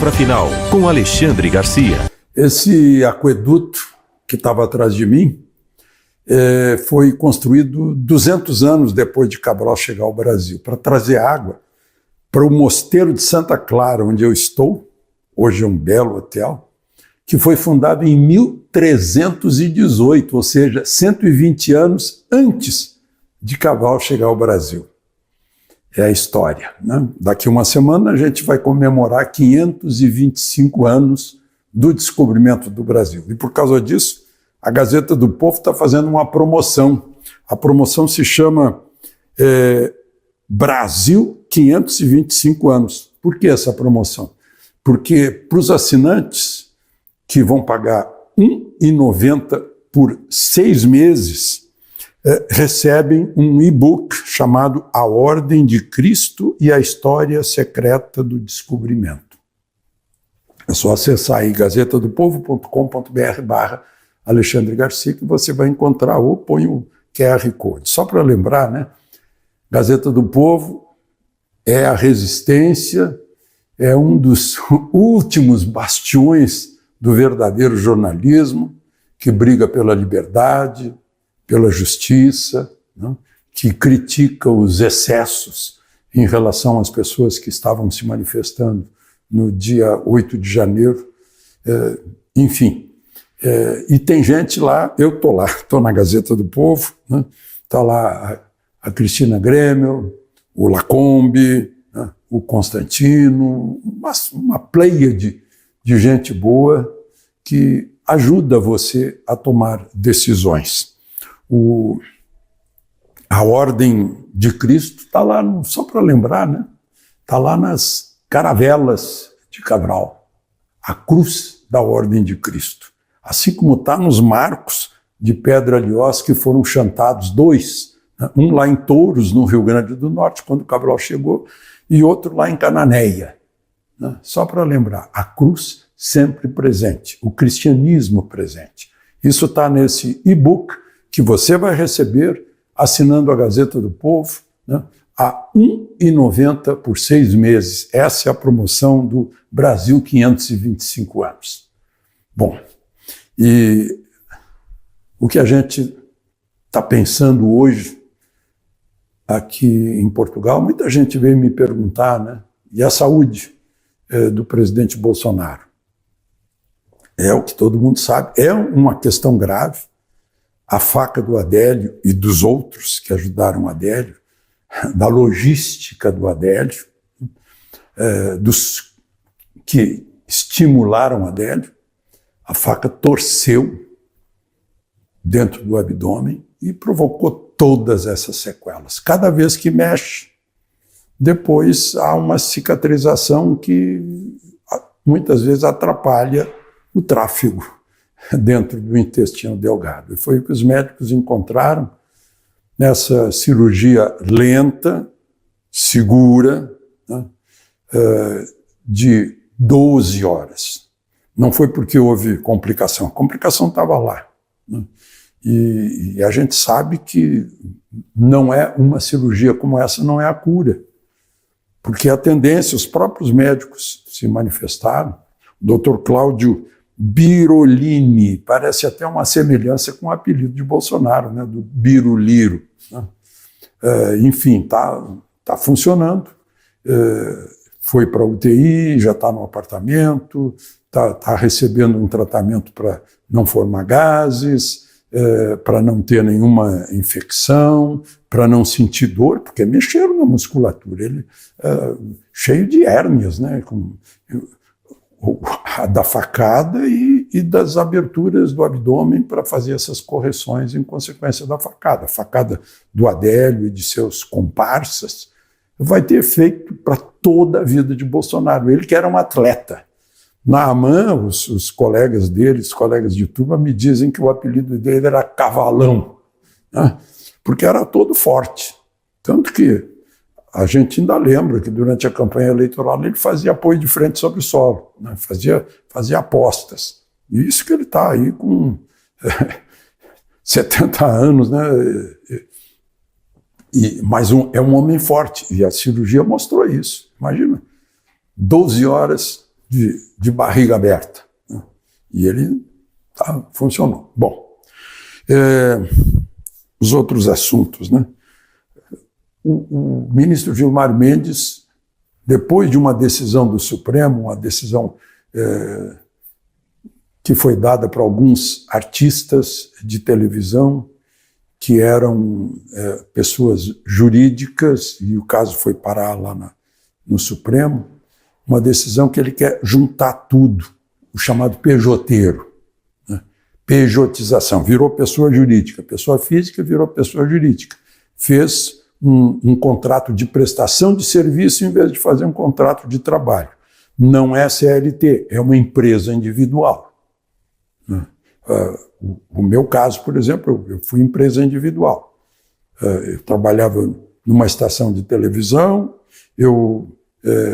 Palavra Final, com Alexandre Garcia. Esse aqueduto que estava atrás de mim foi construído 200 anos depois de Cabral chegar ao Brasil, para trazer água para o Mosteiro de Santa Clara, onde eu estou, hoje é um belo hotel, que foi fundado em 1318, ou seja, 120 anos antes de Cabral chegar ao Brasil. É a história, né? Daqui uma semana a gente vai comemorar 525 anos do descobrimento do Brasil. E por causa disso, a Gazeta do Povo está fazendo uma promoção. A promoção se chama Brasil 525 anos. Por que essa promoção? Porque para os assinantes que vão pagar R$ 1,90 por 6 meses, recebem um e-book chamado A Ordem de Cristo e a História Secreta do Descobrimento. É só acessar aí gazetadopovo.com.br/Alexandre Garcia que você vai encontrar, ou põe o QR Code. Só para lembrar, né? Gazeta do Povo é a resistência, é um dos últimos bastiões do verdadeiro jornalismo, que briga pela liberdade, pela justiça, né? Que critica os excessos em relação às pessoas que estavam se manifestando no dia 8 de janeiro, enfim. E tem gente lá, eu estou lá, estou na Gazeta do Povo, né? Está lá a Cristina Grêmio, o Lacombe, né? O Constantino, uma pleiade de gente boa que ajuda você a tomar decisões. A Ordem de Cristo está lá, só para lembrar, né? Está lá nas caravelas de Cabral, a cruz da Ordem de Cristo. Assim como está nos marcos de Pedra-Liós, que foram chantados 2, né? Um lá em Touros, no Rio Grande do Norte, quando Cabral chegou, e outro lá em Cananéia. Né? Só para lembrar, a cruz sempre presente, o cristianismo presente. Isso está nesse e-book que você vai receber assinando a Gazeta do Povo, né, a R$ 1,90 por 6 meses. Essa é a promoção do Brasil 525 anos. Bom, e o que a gente está pensando hoje aqui em Portugal, muita gente veio me perguntar, né, e a saúde do presidente Bolsonaro? É o que todo mundo sabe, é uma questão grave. A faca do Adélio e dos outros que ajudaram o Adélio, da logística do Adélio, dos que estimularam o Adélio, a faca torceu dentro do abdômen e provocou todas essas sequelas. Cada vez que mexe, depois há uma cicatrização que muitas vezes atrapalha o tráfego dentro do intestino delgado. E foi o que os médicos encontraram nessa cirurgia lenta, segura, né, de 12 horas. Não foi porque houve complicação, a complicação estava lá. Né? E a gente sabe que não é uma cirurgia como essa, não é a cura. Porque a tendência, os próprios médicos se manifestaram, o Dr. Cláudio Birolini, parece até uma semelhança com o apelido de Bolsonaro, né, do Biruliro. Né? Enfim, tá funcionando. Foi para a UTI, já está no apartamento, está recebendo um tratamento para não formar gases, para não ter nenhuma infecção, para não sentir dor, porque mexeram na musculatura. Ele cheio de hérnias, né, da facada e das aberturas do abdômen para fazer essas correções em consequência da facada. A facada do Adélio e de seus comparsas vai ter efeito para toda a vida de Bolsonaro. Ele que era um atleta. Na AMAN, os colegas dele, os colegas de turma, me dizem que o apelido dele era Cavalão, né? Porque era todo forte. Tanto que a gente ainda lembra que durante a campanha eleitoral ele fazia apoio de frente sobre o solo, né? fazia apostas. E isso que ele está aí com 70 anos, né? Mas é um homem forte, e a cirurgia mostrou isso. Imagina, 12 horas de barriga aberta. Né? E ele funcionou. Bom, os outros assuntos, né? O ministro Gilmar Mendes, depois de uma decisão do Supremo, uma decisão que foi dada para alguns artistas de televisão, que eram pessoas jurídicas, e o caso foi parar lá no Supremo, uma decisão que ele quer juntar tudo, o chamado pejoteiro, né? Pejotização, virou pessoa jurídica, pessoa física virou pessoa jurídica, fez um contrato de prestação de serviço em vez de fazer um contrato de trabalho. Não é CLT, é uma empresa individual. O meu caso, por exemplo, eu fui empresa individual. Eu trabalhava numa estação de televisão, eu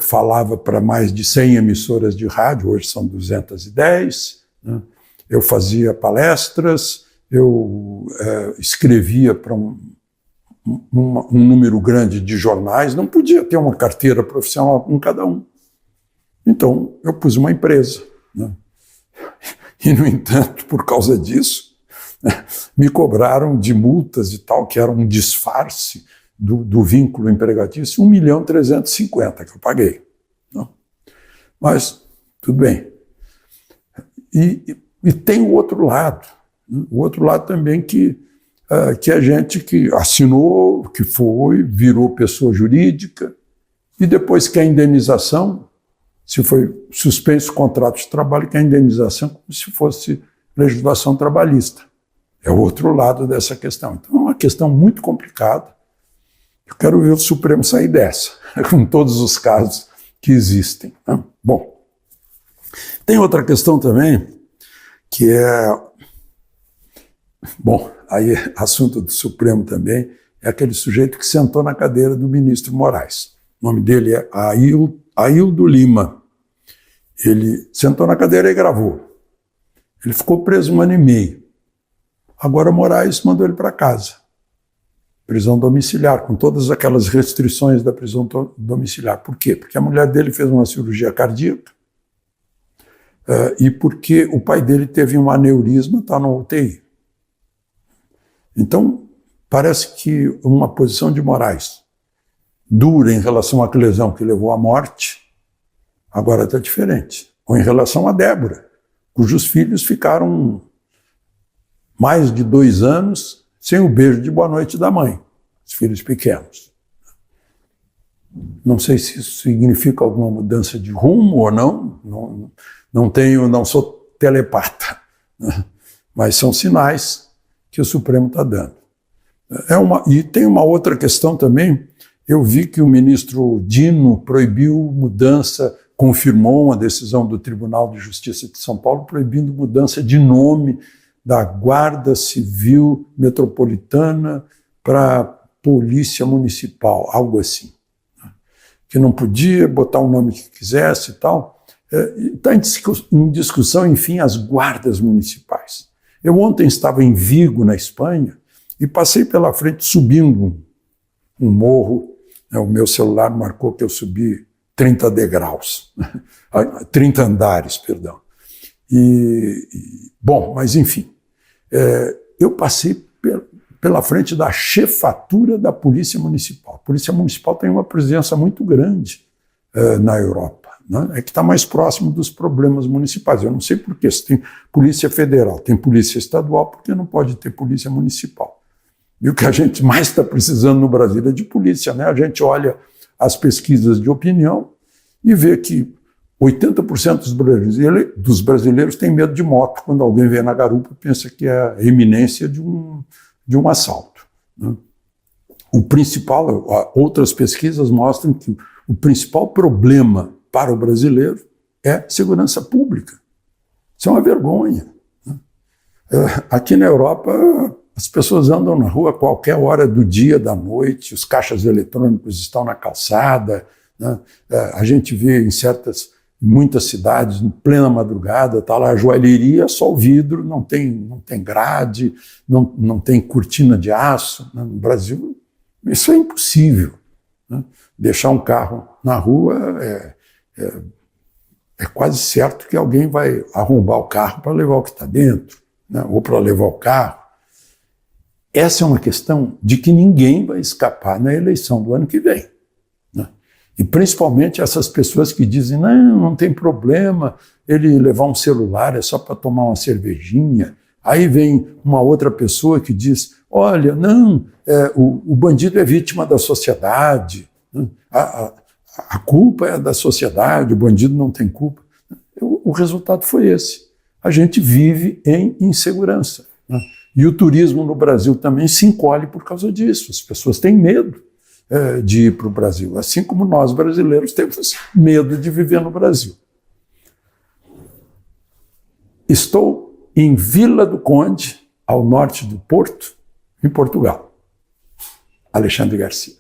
falava para mais de 100 emissoras de rádio, hoje são 210, né? Eu fazia palestras, eu escrevia para um número grande de jornais, não podia ter uma carteira profissional com cada um. Então, eu pus uma empresa, né? E, no entanto, por causa disso, me cobraram de multas e tal, que era um disfarce do vínculo empregatício, 1.350.000 que eu paguei. Não? Mas, tudo bem. E tem o outro lado. Né? O outro lado também que é gente que assinou, que foi, virou pessoa jurídica, e depois que a indenização, se foi suspenso o contrato de trabalho, que a indenização como se fosse legislação trabalhista. É o outro lado dessa questão. Então é uma questão muito complicada. Eu quero ver o Supremo sair dessa, com todos os casos que existem. Né? Bom, tem outra questão também, que é... Bom, aí assunto do Supremo também, é aquele sujeito que sentou na cadeira do ministro Moraes. O nome dele é Aildo Lima. Ele sentou na cadeira e gravou. Ele ficou preso 1 ano e meio. Agora Moraes mandou ele para casa. Prisão domiciliar, com todas aquelas restrições da prisão domiciliar. Por quê? Porque a mulher dele fez uma cirurgia cardíaca e porque o pai dele teve um aneurisma, está na UTI. Então, parece que uma posição de Moraes dura em relação à lesão que levou à morte, agora está diferente. Ou em relação a Débora, cujos filhos ficaram mais de 2 anos sem o beijo de boa noite da mãe, os filhos pequenos. Não sei se isso significa alguma mudança de rumo ou não, não sou telepata, né? Mas são sinais que o Supremo está dando. E tem uma outra questão também. Eu vi que o ministro Dino proibiu mudança, confirmou uma decisão do Tribunal de Justiça de São Paulo proibindo mudança de nome da Guarda Civil Metropolitana para Polícia Municipal, algo assim. Que não podia botar o nome que quisesse e tal. Está em discussão, enfim, as guardas municipais. Eu ontem estava em Vigo, na Espanha, e passei pela frente subindo um morro. O meu celular marcou que eu subi 30 degraus, 30 andares, perdão. Bom, mas enfim, eu passei pela frente da chefatura da Polícia Municipal. A Polícia Municipal tem uma presença muito grande na Europa, né? É que está mais próximo dos problemas municipais. Eu não sei por quê. Se tem Polícia Federal, tem Polícia Estadual, por que não pode ter Polícia Municipal? E o que a gente mais está precisando no Brasil é de polícia, né? A gente olha as pesquisas de opinião e vê que 80% dos brasileiros têm medo de moto. Quando alguém vem na garupa, pensa que é a iminência de um assalto, né? Outras pesquisas mostram que o principal problema para o brasileiro é segurança pública. Isso é uma vergonha, né? Aqui na Europa, as pessoas andam na rua a qualquer hora do dia, da noite, os caixas eletrônicos estão na calçada, né? A gente vê em muitas cidades, em plena madrugada, está lá a joalheria, só o vidro, não tem grade, não tem cortina de aço, né? No Brasil, isso é impossível, né? Deixar um carro na rua é quase certo que alguém vai arrombar o carro para levar o que está dentro, né? Ou para levar o carro. Essa é uma questão de que ninguém vai escapar na eleição do ano que vem, né? E principalmente essas pessoas que dizem, não tem problema ele levar um celular, é só para tomar uma cervejinha. Aí vem uma outra pessoa que diz, olha, o bandido é vítima da sociedade, né? A culpa é da sociedade, o bandido não tem culpa. O resultado foi esse. A gente vive em insegurança, né? E o turismo no Brasil também se encolhe por causa disso. As pessoas têm medo de ir para o Brasil, assim como nós brasileiros temos medo de viver no Brasil. Estou em Vila do Conde, ao norte do Porto, em Portugal. Alexandre Garcia.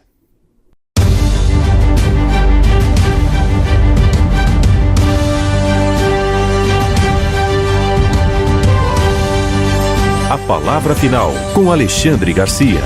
A palavra final com Alexandre Garcia.